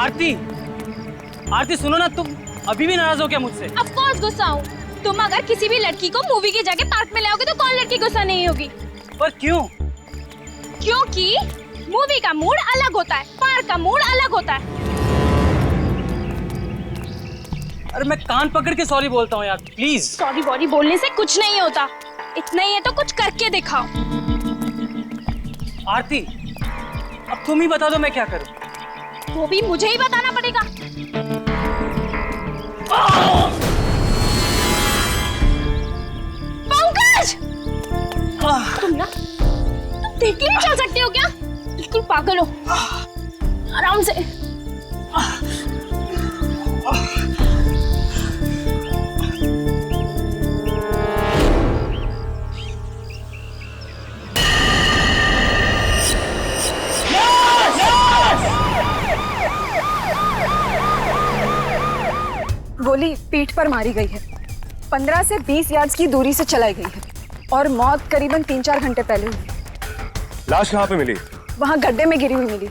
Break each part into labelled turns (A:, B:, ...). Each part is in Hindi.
A: आरती, आरती सुनो ना, तुम अभी भी नाराज हो क्या मुझसे?
B: ऑफ कोर्स गुस्सा हूँ। तुम अगर किसी भी लड़की को मूवी की जगह पार्क में लाओगे तो कौन लड़की गुस्सा नहीं होगी?
A: पर क्यों?
B: क्योंकि मूवी का मूड अलग होता है, पार्क का मूड अलग होता है।
A: अरे मैं कान पकड़ के सॉरी बोलता हूँ यार, प्लीज।
B: सॉरी बॉडी बोलने से कुछ नहीं होता, इतना ही है तो कुछ करके दिखाओ।
A: आरती, अब तुम ही बता दो मैं क्या करूं।
B: वो भी मुझे ही बताना पड़ेगा। पंकज! तुम देख के नहीं चल सकते हो क्या? बिल्कुल पागल हो। आराम से।
C: गोली पीठ पर मारी गई है। 15 से 20 यार्ड्स की दूरी से चलाई गई है और मौत करीबन 3-4 घंटे पहले हुई।
D: लाश कहाँ पे मिली?
C: वहां गड्ढे में गिरी हुई मिली।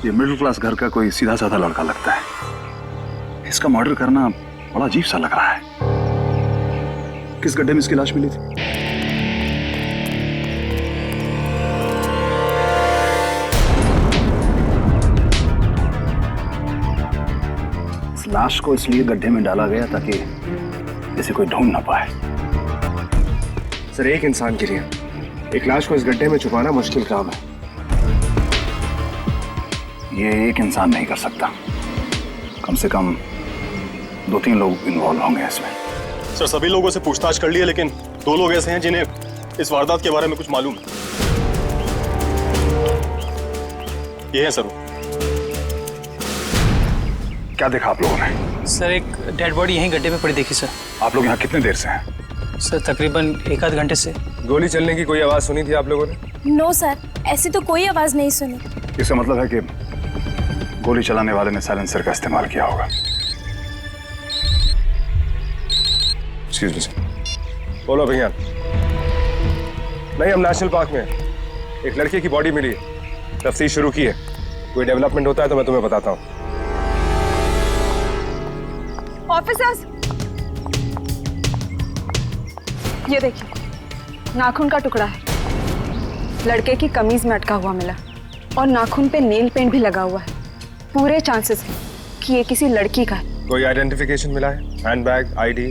E: ये मिडिल क्लास घर का कोई सीधा साधा लड़का लगता है। इसका मर्डर करना बड़ा अजीब सा लग रहा है। किस गड्ढे में इसकी लाश मिली थी? इस लाश को इसलिए गड्ढे में डाला गया ताकि इसे कोई ढूंढ ना पाए।
D: सर, एक इंसान के लिए एक लाश को इस गड्ढे में छुपाना मुश्किल काम है।
E: ये एक इंसान नहीं कर सकता, कम से कम 2-3 लोग इन्वॉल्व होंगे इसमें।
F: सर, सभी लोगों से पूछताछ कर ली है, लेकिन 2 लोग ऐसे हैं जिन्हें इस वारदात के बारे में कुछ मालूम है। ये है सर।
E: क्या देखा आप लोगों ने?
A: सर, एक डेड बॉडी यहीं गड्ढे में पड़ी देखी सर।
E: आप लोग यहाँ कितने देर से हैं?
A: सर, तकरीबन 1 आध घंटे से।
D: गोली चलने की कोई आवाज सुनी थी आप लोगों ने?
B: नो सर, ऐसी तो कोई आवाज नहीं सुनी।
E: इसका मतलब है कि गोली चलाने वाले ने साइलेंसर का इस्तेमाल किया होगा।
D: Excuse me sir. बोलो भैया। नहीं, हम नेशनल पार्क में हैं। एक लड़के की बॉडी मिली है, तफ्तीश शुरू की है। कोई डेवलपमेंट होता है तो मैं तुम्हें बताता हूँ।
C: ऑफिसर्स, ये देखिए, नाखून का टुकड़ा है। लड़के की कमीज में अटका हुआ मिला और नाखून पे नेल पेंट भी लगा हुआ है। पूरे चांसेस हैं कि ये किसी लड़की का है।
D: कोई आइडेंटिफिकेशन मिला है? Handbag, ID?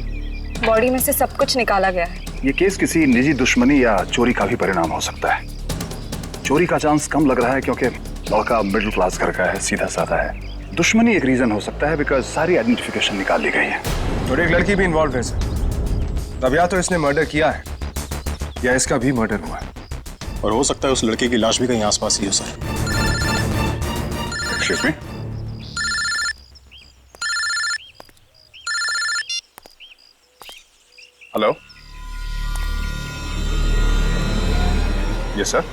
C: बॉडी में से सब कुछ निकाला गया है।
E: ये केस किसी निजी दुश्मनी या चोरी का भी परिणाम हो सकता है। चोरी का चांस कम लग रहा है क्योंकि लड़का मिडिल क्लास घर का है, सीधा साधा है। दुश्मनी एक रीजन हो सकता है बिकॉज सारी आइडेंटिफिकेशन निकाल ली गई है।
D: और एक लड़की भी इन्वॉल्व है सर। अब या तो इसने मर्डर किया है या इसका भी मर्डर हुआ है।
F: और हो सकता है उस लड़के की लाश भी कहीं आसपास ही हो sir.
E: Excuse me. Hello. Yes sir.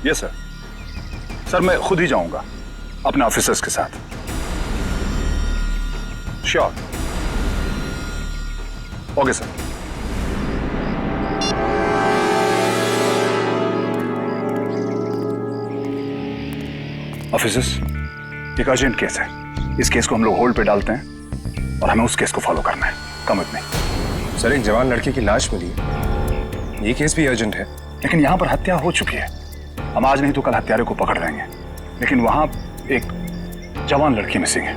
E: Yes sir. Sir, मैं खुद ही जाऊंगा अपने ऑफिसर्स के साथ। श्योर। Okay sir. ऑफिसर्स, एक अर्जेंट केस है। इस केस को हम लोग होल्ड पे डालते हैं और हमें उस केस को फॉलो करना है। Come with me.
D: सर, एक जवान लड़की की लाश मिली है, ये केस भी अर्जेंट है।
E: लेकिन यहाँ पर हत्या हो चुकी है। हम आज नहीं तो कल हत्यारे को पकड़ लेंगे, लेकिन वहां एक जवान लड़की मिसिंग है।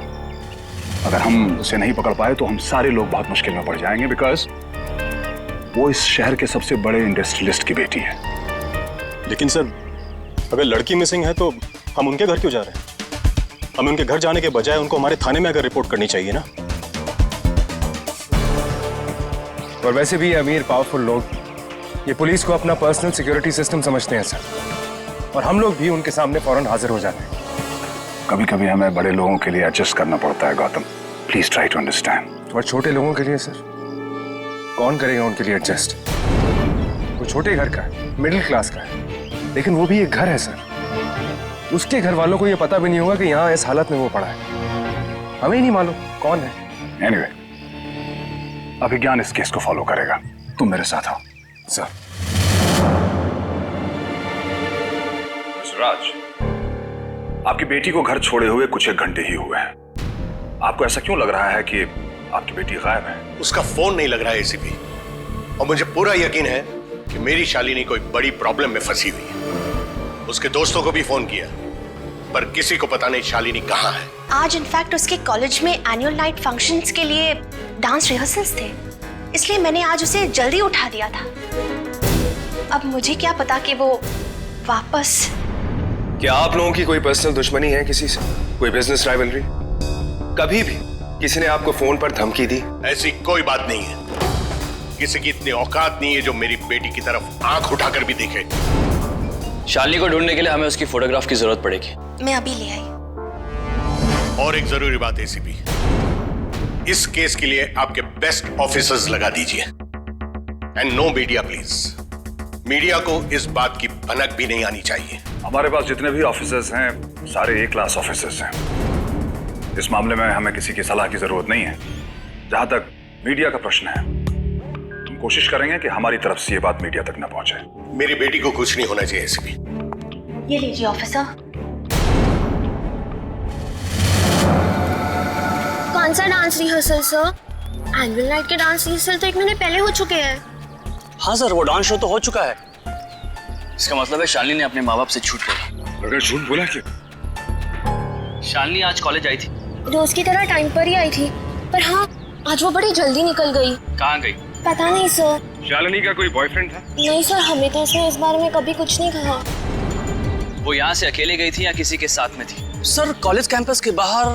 E: अगर हम उसे नहीं पकड़ पाए तो हम सारे लोग बहुत मुश्किल में पड़ जाएंगे बिकॉज वो इस शहर के सबसे बड़े इंडस्ट्रियलिस्ट की बेटी है।
F: लेकिन सर, अगर लड़की मिसिंग है तो हम उनके घर क्यों जा रहे हैं? हमें उनके घर जाने के बजाय उनको हमारे थाने में अगर रिपोर्ट करनी चाहिए ना।
D: और वैसे भी ये अमीर पावरफुल लोग ये पुलिस को अपना पर्सनल सिक्योरिटी सिस्टम समझते हैं सर, और हम लोग भी उनके सामने फौरन हाजिर हो जाते हैं।
E: कभी कभी हमें बड़े लोगों के लिए एडजस्ट करना पड़ता है Gautam. Please try to understand.
D: और छोटे लोगों के लिए सर कौन करेगा उनके लिए एडजस्ट? वो छोटे घर का है, मिडिल क्लास का है, लेकिन वो भी एक घर है सर। उसके घर वालों को ये पता भी नहीं होगा कि यहाँ इस हालत में वो पड़ा है। हमें ही नहीं मालूम कौन है।
E: एनीवे, अभिज्ञान इस केस को फॉलो करेगा। तुम मेरे साथ आओ।
D: सर।
E: राज, आपकी बेटी को घर छोड़े हुए कुछ एक घंटे ही हुए हैं। आपको ऐसा क्यों लग रहा है कि आपकी बेटी गायब है?
G: उसका फोन नहीं लग रहा है एसीपी, और मुझे पूरा यकीन है कि मेरी शालिनी कोई बड़ी प्रॉब्लम में फंसी हुई है। उसके दोस्तों को भी फोन किया, पर किसी को पता नहीं शालिनी कहाँ है।
H: आज इनफैक्ट उसके कॉलेज में एनुअल नाइट फंक्शंस के लिए डांस रिहर्सल्स थे, इसलिए मैंने आज उसे जल्दी उठा दिया था। अब मुझे क्या पता कि वो वापस।
D: क्या आप लोगों की कोई पर्सनल दुश्मनी है किसी से? कोई बिजनेस राइवलरी? कभी भी किसी ने आपको फोन पर धमकी दी?
G: ऐसी कोई बात नहीं है। किसी की इतनी औकात नहीं है जो मेरी बेटी की तरफ आंख उठाकर भी देखे।
I: शालिनी को ढूंढने के लिए हमें उसकी फोटोग्राफ की जरूरत पड़ेगी।
H: मैं अभी ले आई।
G: और एक जरूरी बात एसीपी, इस केस के लिए आपके बेस्ट ऑफिसर्स लगा दीजिए। And no media please. Media को इस बात की भनक भी नहीं आनी चाहिए।
E: हमारे पास जितने भी ऑफिसर्स हैं सारे ए क्लास ऑफिसर्स हैं। इस मामले में हमें किसी की सलाह की जरूरत नहीं है। जहां तक मीडिया का प्रश्न है, हम कोशिश करेंगे कि हमारी तरफ से ये बात मीडिया तक न पहुंचे।
G: मेरी बेटी को कुछ नहीं होना चाहिए एसीपी।
H: ये लीजिए ऑफिसर।
B: कौन सा dance rehearsal sir? Annual night के डांस रिहर्सल तो 1 महीने पहले हो चुके हैं।
I: हाँ सर, वो डांस शो तो हो चुका है। इसका मतलब है शालिनी ने अपने माँ बाप से छूट गई।
E: अगर झूठ बोला क्यों?
I: शालिनी आज कॉलेज आई थी।
B: रोज की तरह टाइम पर ही आई थी, पर हाँ आज वो बड़ी जल्दी निकल गई।
I: कहाँ गई?
B: पता नहीं सर।
D: शालिनी का कोई बॉयफ्रेंड था?
B: नहीं सर, हमें तो उसने इस बारे में कभी कुछ नहीं कहा।
I: वो यहाँ से अकेले गई थी या किसी के साथ में थी? सर कॉलेज कैंपस के बाहर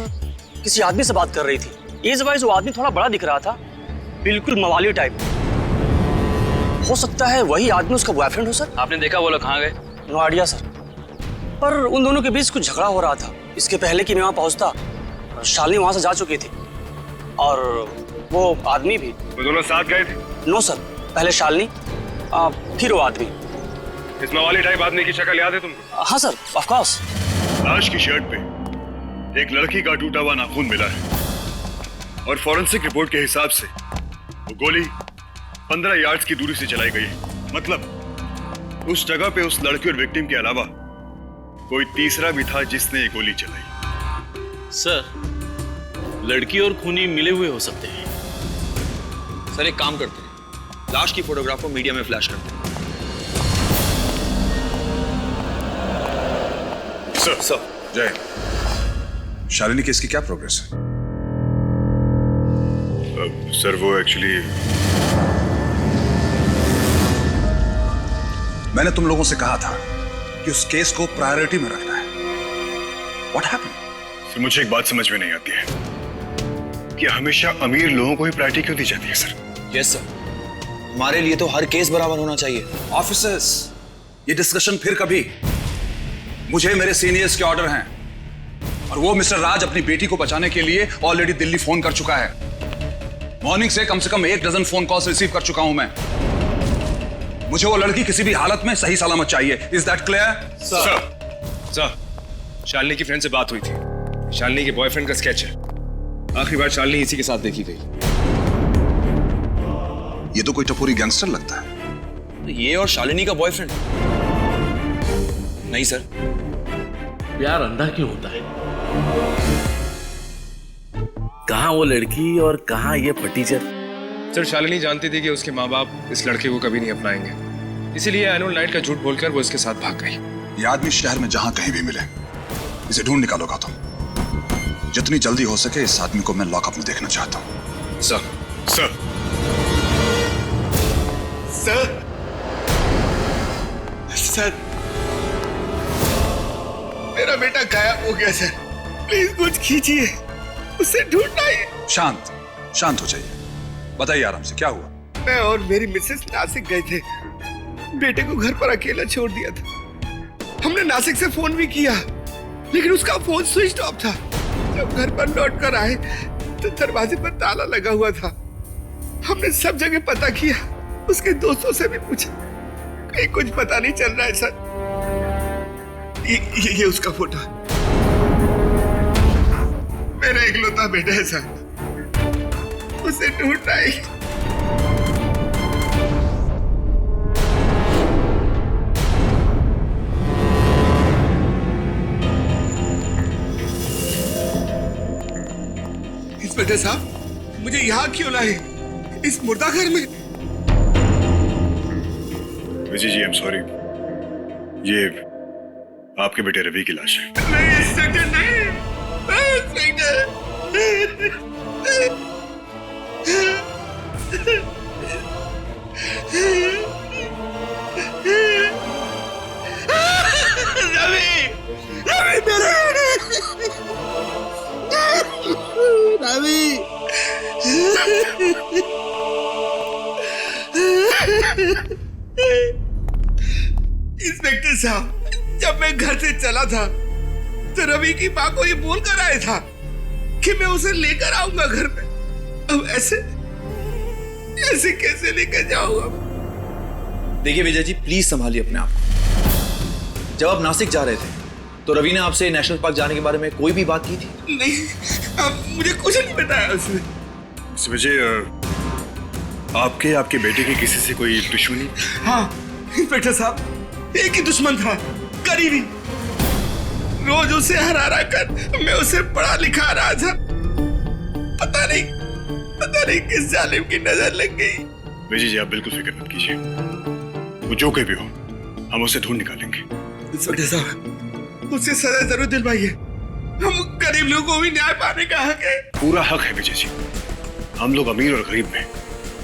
I: किसी आदमी से बात कर रही थी। एज वाइज वो आदमी थोड़ा बड़ा दिख रहा था, बिल्कुल मवाली टाइप। हो सकता है वही आदमी उसका बॉयफ्रेंड हो सर। आपने देखा वो लोग कहाँ गए? नो आइडिया सर, पर उन दोनों के बीच कुछ झगड़ा हो रहा था। इसके पहले कि मैं वहाँ पहुँचता, शालिनी वहाँ से जा चुकी थी और वो आदमी भी।
D: वो दोनों साथ गए थे?
I: नो सर, पहले शालिनी फिर वो आदमी।
D: इस मवाली टाइप आदमी की शक्ल याद है तुमको?
I: हाँ सर, ऑफ कोर्स।
J: लाश की शर्ट पे एक लड़की का टूटा हुआ नाखून मिला है और फॉरेंसिक रिपोर्ट के हिसाब से वो गोली 15 यार्ड्स की दूरी से चलाई गई है। मतलब उस जगह पे उस लड़की और विक्टिम के अलावा कोई तीसरा भी था जिसने ये गोली चलाई।
K: सर, लड़की और खूनी मिले हुए हो सकते हैं।
I: सर एक काम करते हैं, लाश की फोटोग्राफ को मीडिया में फ्लैश करते हैं।
E: सर जय, शालिनी केस की क्या प्रोग्रेस है?
J: सर वो एक्चुअली मैंने तुम लोगों से कहा था कि उस केस को प्रायोरिटी में रखना है। What happened? सर मुझे एक बात समझ में नहीं आती है कि हमेशा अमीर लोगों को ही प्रायोरिटी क्यों दी जाती है सर?
I: यस सर, हमारे लिए तो हर केस बराबर होना चाहिए।
E: ऑफिसर्स, ये डिस्कशन फिर कभी। मुझे मेरे सीनियर्स के ऑर्डर हैं और वो मिस्टर राज अपनी बेटी को बचाने के लिए ऑलरेडी दिल्ली फोन कर चुका है। मॉर्निंग से कम 1 डजन फोन कॉल्स रिसीव कर चुका हूं मैं। मुझे वो लड़की किसी भी हालत में सही सलामत चाहिए। Is that clear?
D: Sir, Shalini की फ्रेंड से बात हुई थी। शालिनी के बॉयफ्रेंड का स्केच है। आखिरी बार शालिनी इसी के साथ देखी गई।
E: ये तो कोई टपोरी गैंगस्टर लगता है।
I: ये और शालिनी का बॉयफ्रेंड? नहीं सर।
K: प्यार अंधा क्यों होता है? कहाँ वो लड़की और कहाँ ये फटीचर?
D: सर शालिनी जानती थी कि उसके माँ बाप इस लड़के को कभी नहीं अपनाएंगे, इसीलिए एनुअल नाइट का झूठ बोलकर वो इसके साथ भाग गई।
E: ये आदमी शहर में जहां कहीं भी मिले, इसे ढूंढ निकालोगा तुम। जितनी जल्दी हो सके इस आदमी को मैं लॉकअप में देखना चाहता हूं।
J: सर सर
G: सर सर मेरा बेटा गायब हो गया सर, प्लीज कुछ कीजिए, उसे ढूंढना है।
E: शांत हो जाइए, बताइए आराम से क्या हुआ?
G: मैं और मेरी मिसेस नासिक गए थे, बेटे को घर पर अकेला छोड़ दिया था। हमने नासिक से फोन भी किया लेकिन उसका फोन स्विच ऑफ था। जब घर पर लौट कर आए तो दरवाजे पर ताला लगा हुआ था। हमने सब जगह पता किया, उसके दोस्तों से भी पूछा, कहीं कुछ पता नहीं चल रहा है सर। ये उसका फोटो है, मेरा इकलौता बेटा है सर, उसे ढूंढना है। इंस्पेक्टर साहब, मुझे यहाँ क्यों लाए, इस मुर्दा घर में?
J: Vijay ji, I am sorry, ये आपके बेटे रवि की लाश है।
G: नहीं इंस्पेक्टर, नहीं इंस्पेक्टर। रवि, रवि मेरा रवि। इंस्पेक्टर साहब, जब मैं घर से चला था तो रवि की माँ को ये बोल कर आया था कि मैं उसे लेकर आऊंगा घर में। अब ऐसे ऐसे कैसे लेकर जाऊंगा?
L: देखिए विजय जी, प्लीज संभालिए अपने आप को। जब आप नासिक जा रहे थे तो रवि ने आपसे नेशनल पार्क जाने के बारे में कोई भी बात की थी?
G: नहीं, अब मुझे कुछ नहीं बताया उसने।
J: विजय, आपके बेटे की किसी से कोई दुश्मनी?
G: हाँ इंस्पेक्टर साहब, एक ही दुश्मन था, करीबी। रोज उसे हरा कर मैं उसे पढ़ा लिखा रहा था। पता नहीं किस जालिम की नजर लग गई।
J: विजय जी, आप बिल्कुल फिक्र मत कीजिए, वो जो कोई भी हो हम उसे ढूंढ निकालेंगे।
G: इंस्पेक्टर साहब, उसे सजा जरूर दिलवाइए। हम गरीब लोगों को भी न्याय पाने का हक है।
J: पूरा हक है विजय जी, हम लोग अमीर और गरीब में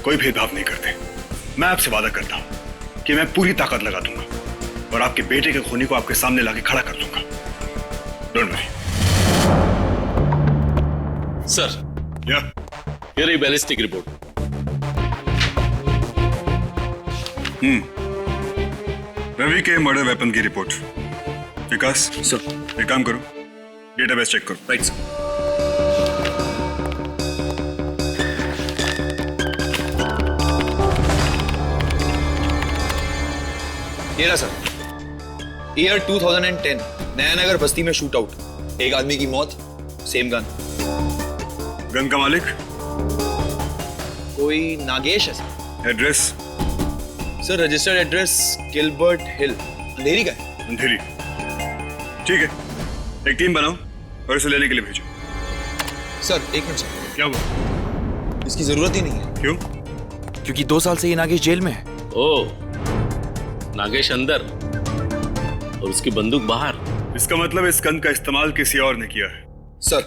J: कोई भेदभाव नहीं करते। मैं आपसे वादा करता हूँ कि मैं पूरी ताकत लगा दूंगा और आपके बेटे के खूनी को आपके सामने लाके खड़ा कर दूंगा। Don't worry.
K: सर,
J: या
K: ये रही बैलिस्टिक रिपोर्ट।
J: रवि के मर्डर वेपन की रिपोर्ट। विकास
L: सर,
J: एक काम करो, डेटाबेस चेक करो।
L: Right sir. ये रहा सर, ईयर 2010, नयानगर बस्ती में शूट आउट, एक आदमी की मौत, सेम गन।
J: गन का मालिक?
L: कोई नागेश है sir.
J: Address?
L: Sir registered address Gilbert Hill, Andheri का है।
J: अंधेरी, ठीक है। एक टीम बनाओ और इसे लेने के लिए भेजो।
L: सर एक मिनट सर।
J: क्या हुआ?
L: इसकी जरूरत ही नहीं है।
J: क्यों?
L: क्योंकि 2 साल से ये नागेश जेल में है।
K: ओ, नागेश अंदर और उसकी बंदूक बाहर।
J: इसका मतलब इस गन का इस्तेमाल किसी और ने किया है।
L: सर,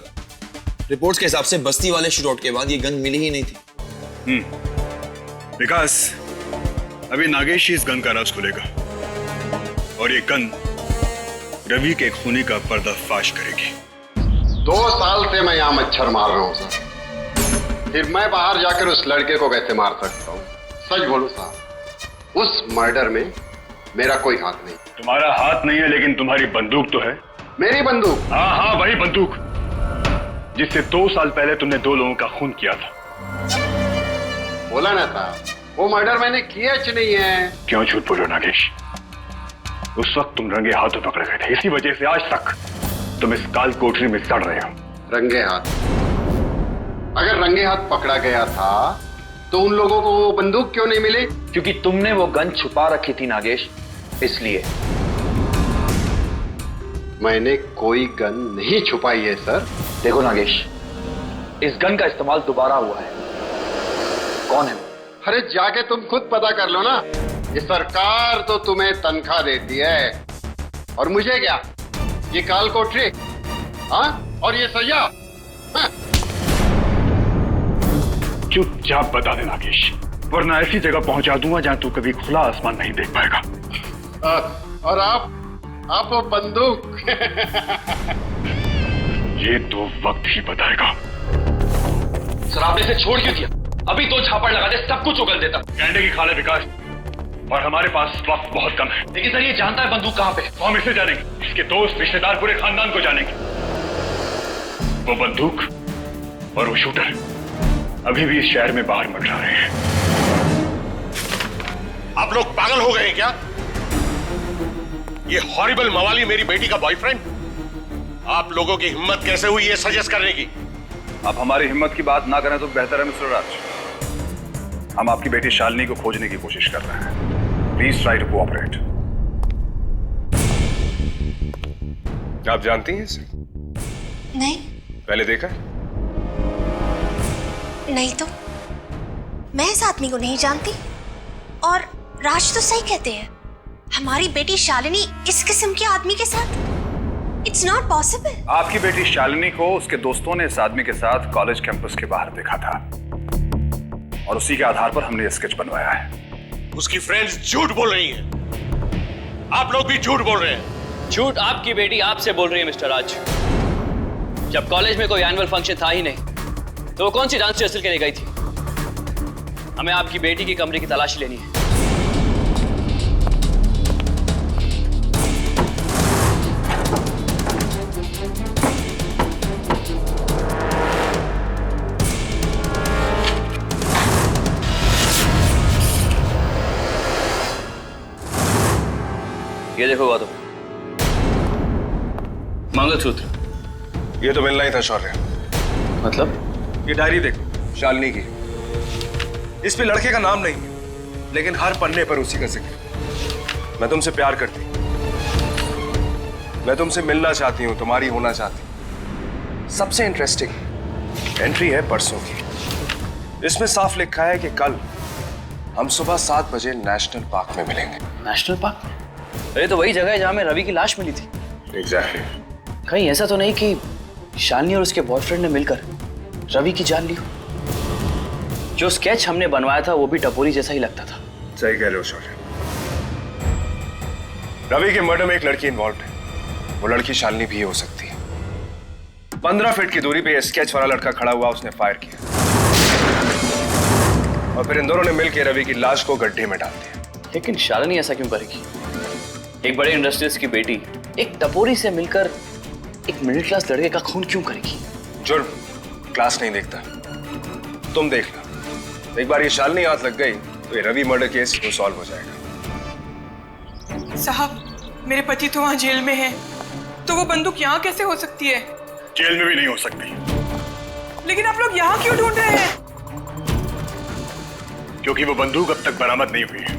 L: रिपोर्ट्स के हिसाब से बस्ती वाले शूटआउट के बाद ये गन मिली ही नहीं थी।
J: विकास, अभी नागेश ही इस गन का राज खोलेगा और ये गन रवि के खूनी का पर्दाफाश करेगी।
M: 2 साल से मैं यहाँ मच्छर मार रहा हूँ सर, फिर मैं बाहर जाकर उस लड़के को कैसे मार सकता हूँ? सच बोलो साहब, उस मर्डर में मेरा कोई हाथ नहीं।
J: तुम्हारा हाथ नहीं है लेकिन तुम्हारी बंदूक तो है।
M: मेरी बंदूक?
J: हाँ, वही बंदूक जिससे 2 साल पहले तुमने 2 लोगों का खून किया था।
M: बोला ना था, वो मर्डर मैंने किया च नहीं है।
J: क्यों झूठ बोलो नागेश? उस वक्त तुम रंगे हाथों पकड़े गए थे, इसी वजह से आज तक तुम इस काल कोठरी में सड़ रहे हो।
M: रंगे हाथ? अगर रंगे हाथ पकड़ा गया था तो उन लोगों को वो बंदूक क्यों नहीं मिली?
L: क्योंकि तुमने वो गन छुपा रखी थी नागेश, इसलिए।
M: मैंने कोई गन नहीं छुपाई है सर।
L: देखो नागेश, इस गन का इस्तेमाल दोबारा हुआ है। कौन है?
M: अरे जाके तुम खुद पता कर लो ना। ये सरकार तो तुम्हें तनख्वाह देती है और मुझे क्या, ये काल कोठरी, हाँ, और ये सजा। हाँ?
J: चुपचाप बता दे नागेश, वरना ऐसी जगह पहुंचा दूंगा जहां तू कभी खुला आसमान नहीं देख पाएगा।
M: और आप वो बंदूक?
J: ये तो वक्त ही बताएगा।
L: सर आपने इसे छोड़ क्यों दिया? अभी 2 झापड़ लगा दे, सब कुछ उगल देता।
J: कैंडे की खाल है विकास, और हमारे पास वक्त बहुत कम है।
L: लेकिन सर ये जानता है बंदूक कहां पे।
J: तो हम इसे जानेंगे, इसके दोस्त रिश्तेदार पूरे खानदान को जानेंगे। वो बंदूक और वो शूटर अभी भी इस शहर में बाहर मंडरा रहे हैं।
N: आप लोग पागल हो गए हैं क्या? ये हॉरिबल मवाली मेरी बेटी का बॉयफ्रेंड? आप लोगों की हिम्मत कैसे हुई ये सजेस्ट करने की?
E: आप हमारी हिम्मत की बात ना करें तो बेहतर है मिस्टर राज। हम आपकी बेटी शालिनी को खोजने की कोशिश कर रहे हैं। Please try to cooperate.
D: आप जानती हैं इसे?
H: नहीं।
D: पहले देखा?
H: नहीं तो मैं इस आदमी को नहीं जानती। और राज तो सही कहते हैं, हमारी बेटी शालिनी इस किस्म के आदमी के साथ, इट्स नॉट पॉसिबल।
E: आपकी बेटी शालिनी को उसके दोस्तों ने इस आदमी के साथ कॉलेज कैंपस के बाहर देखा था और उसी के आधार पर हमने ये स्केच बनवाया है।
N: उसकी फ्रेंड्स झूठ बोल रही हैं। आप लोग भी झूठ बोल रहे हैं।
I: झूठ आपकी बेटी आपसे बोल रही है मिस्टर राज। जब कॉलेज में कोई एनुअल फंक्शन था ही नहीं तो वो कौन सी डांस रिहर्सल के लिए गई थी? हमें आपकी बेटी की कमरे की तलाशी लेनी है। ये देखो गौतम, मंगलसूत्र।
D: ये तो मिलना ही था शौर्य।
I: मतलब?
D: ये डायरी देखो, शालिनी की। इस पे लड़के का नाम नहीं है, लेकिन हर पन्ने पर उसी का जिक्र। मैं तुमसे प्यार करती हूँ, मैं तुमसे मिलना चाहती हूँ, तुम्हारी होना चाहती हूँ। सबसे इंटरेस्टिंग एंट्री है परसों की। इसमें साफ लिखा है कि कल हम सुबह 7 बजे नेशनल पार्क में मिलेंगे।
I: National park? अरे तो वही जगह है जहां में रवि की लाश मिली थी।
D: एग्जैक्टली।
I: कहीं ऐसा तो नहीं कि शालिनी और उसके बॉयफ्रेंड ने मिलकर रवि की जान ली हो? जो स्केच हमने बनवाया था वो भी टपोरी जैसा ही लगता था।
D: सही कह रहे हो शौर्य। रवि के मर्डर में एक लड़की इन्वॉल्व है। वो लड़की शालिनी भी हो सकती है। 15 फीट की दूरी पे ये स्केच वाला लड़का खड़ा हुआ, उसने फायर किया और फिर इन दोनों ने मिलकर रवि की लाश को गड्ढे में डाल दिया।
I: लेकिन शालिनी ऐसा क्यों करेगी? एक बड़े इंडस्ट्रियलिस्ट की बेटी एक टपोरी से मिलकर एक मिडिल क्लास लड़के का खून क्यों करेगी?
D: जुर्म क्लास नहीं देखता, तुम देख लो। एक बार ये शालिनी हाथ लग गई तो ये रवि मर्डर केस तो सॉल्व हो जाएगा।
O: साहब, मेरे पति तो वहाँ जेल में हैं, तो वो बंदूक यहाँ कैसे हो सकती है?
J: जेल में भी नहीं हो सकती।
O: लेकिन आप लोग यहाँ क्यों ढूंढ रहे हैं?
J: क्योंकि वो बंदूक अब तक बरामद नहीं हुई है।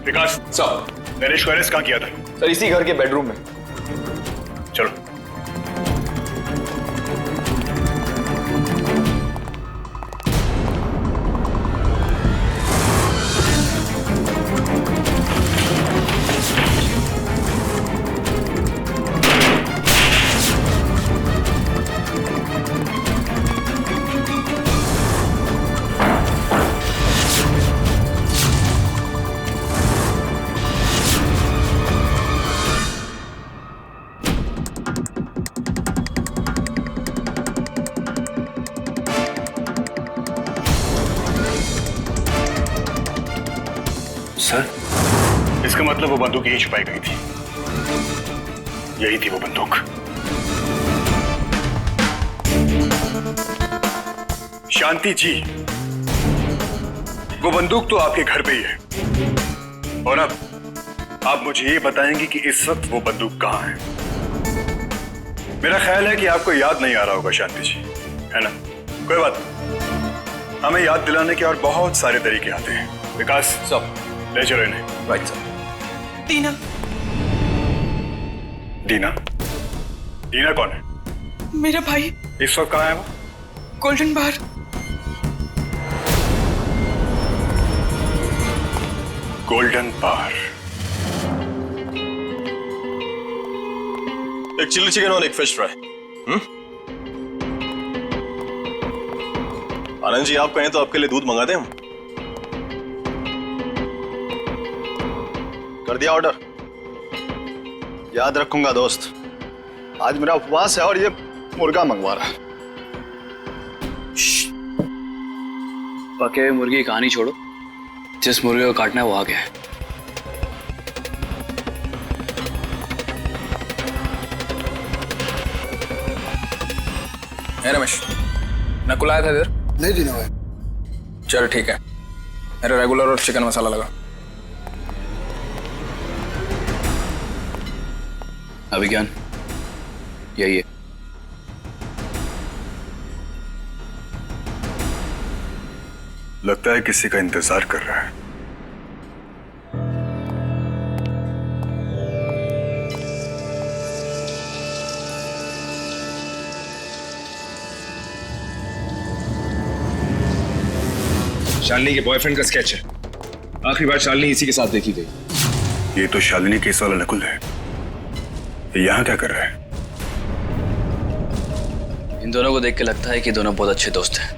J: विकास
L: साहब,
J: नरेश को अरेस्ट कहाँ किया था?
L: सर इसी घर के बेडरूम में।
J: चलो। सर, इसका मतलब वो बंदूक यही छुपाई गई थी। यही थी वो बंदूक। शांति जी, वो बंदूक तो आपके घर पे ही है। और अब आप मुझे ये बताएंगे कि इस वक्त वो बंदूक कहाँ है। मेरा ख्याल है कि आपको याद नहीं आ रहा होगा शांति जी, है ना? कोई बात नहीं, हमें याद दिलाने के और बहुत सारे तरीके आते हैं। विकास
L: सब
J: ले चलो इन्हें।
L: Right sir.
O: दीना।
J: दीना? दीना कौन है?
O: मेरा भाई।
J: इस वक्त कहाँ है वो?
O: गोल्डन बार।
J: गोल्डन बार।
F: एक चिली चिकन और एक फिश फ्राई। आनंद जी, आप कहें तो आपके लिए दूध मंगा दें हम? कर दिया ऑर्डर। याद रखूंगा दोस्त, आज मेरा उपवास है और ये मुर्गा मंगवा रहा है।
I: पके हुए मुर्गी की कहानी छोड़ो, जिस मुर्गे को काटना है वो आ गया है।
L: रमेश, नकुल आया था इधर?
P: नहीं दीना भाई।
L: चल ठीक है, मेरा रेगुलर और चिकन मसाला लगा।
I: अभिज्ञान यही है।
J: लगता है किसी का इंतजार कर रहा है।
D: शालिनी के बॉयफ्रेंड का स्केच है। आखिरी बार शालिनी इसी के साथ देखी गई।
J: ये तो शालिनी केस वाला नकुल है। ये यहाँ क्या कर रहा है?
I: इन दोनों को देख के लगता है कि दोनों बहुत अच्छे दोस्त हैं।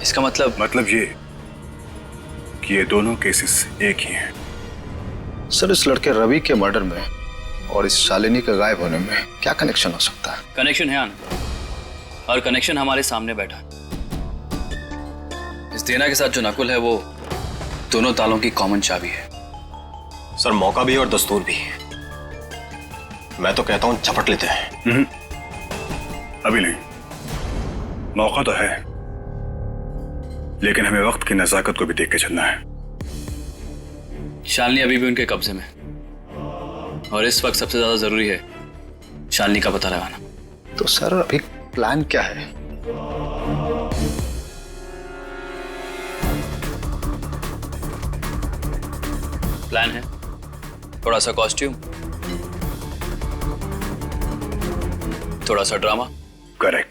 I: इसका मतलब
J: ये कि ये दोनों केसेस एक ही हैं।
L: सर, इस लड़के रवि के मर्डर में और इस शालिनी के गायब होने में क्या कनेक्शन हो सकता है?
I: कनेक्शन है आन, और कनेक्शन हमारे सामने बैठा। इस देना के साथ जो नकुल है वो दोनों तालों की कॉमन चाबी है।
F: सर, मौका भी और दस्तूर भी। मैं तो कहता हूं झपट लेते हैं।
J: अभी नहीं, मौका तो है, लेकिन हमें वक्त की नजाकत को भी देख के चलना है।
I: शालिनी अभी भी उनके कब्जे में, और इस वक्त सबसे ज्यादा जरूरी है शालिनी का पता लगाना।
L: तो सर, अभी प्लान क्या है?
I: प्लान है थोड़ा सा कॉस्ट्यूम, थोड़ा सा ड्रामा।
J: करेक्ट।